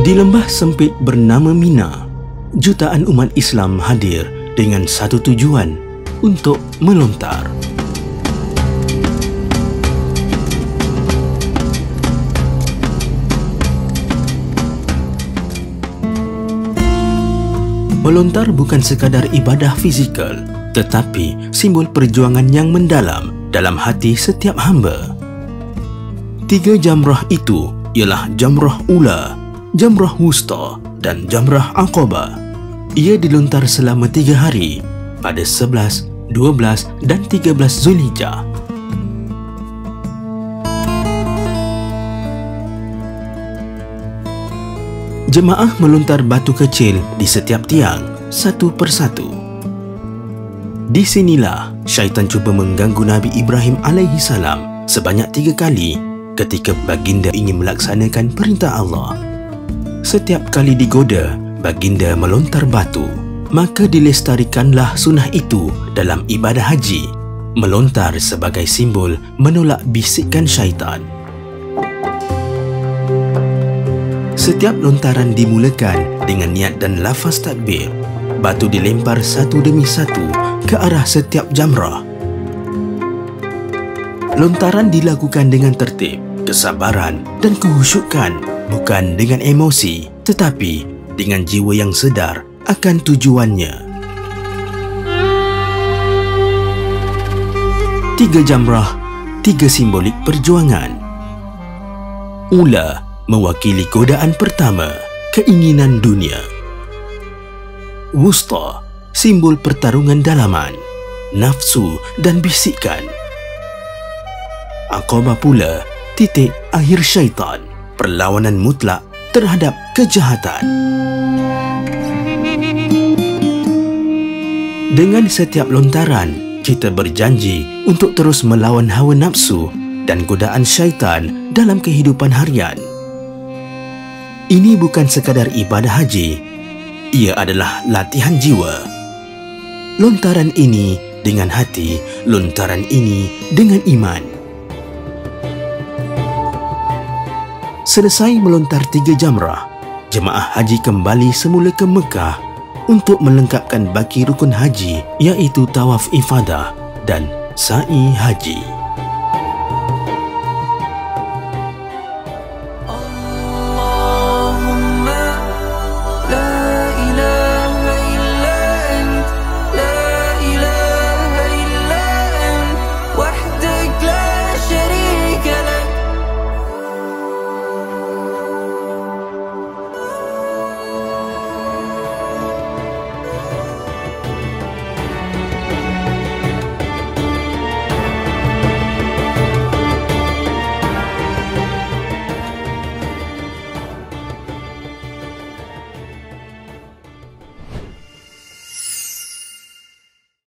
Di lembah sempit bernama Mina, jutaan umat Islam hadir dengan satu tujuan untuk melontar. Melontar bukan sekadar ibadah fizikal, tetapi simbol perjuangan yang mendalam dalam hati setiap hamba. 3 jamrah itu ialah Jamrah Ula, Jamrah Wusta dan Jamrah Aqabah. Ia dilontar selama 3 hari pada 11, 12 dan 13 Zulhijjah. Jemaah melontar batu kecil di setiap tiang, satu persatu. Di sinilah syaitan cuba mengganggu Nabi Ibrahim alaihi salam sebanyak 3 kali ketika baginda ingin melaksanakan perintah Allah. Setiap kali digoda, baginda melontar batu, maka dilestarikanlah sunnah itu dalam ibadah haji, melontar sebagai simbol menolak bisikan syaitan. Setiap lontaran dimulakan dengan niat dan lafaz takbir. Batu dilempar satu demi satu ke arah setiap jamrah. Lontaran dilakukan dengan tertib, kesabaran dan kehusyukan, bukan dengan emosi, tetapi dengan jiwa yang sedar akan tujuannya. 3 jamrah, 3 simbolik perjuangan. Ula mewakili godaan pertama, keinginan dunia. Wusta, simbol pertarungan dalaman, nafsu dan bisikan. Aqabah pula, titik akhir syaitan, perlawanan mutlak terhadap kejahatan. Dengan setiap lontaran, kita berjanji untuk terus melawan hawa nafsu dan godaan syaitan dalam kehidupan harian. Ini bukan sekadar ibadah haji, ia adalah latihan jiwa. Lontaran ini dengan hati, lontaran ini dengan iman. Selesai melontar 3 jamrah, jemaah haji kembali semula ke Mekah untuk melengkapkan baki rukun haji, iaitu tawaf ifadah dan sa'i haji.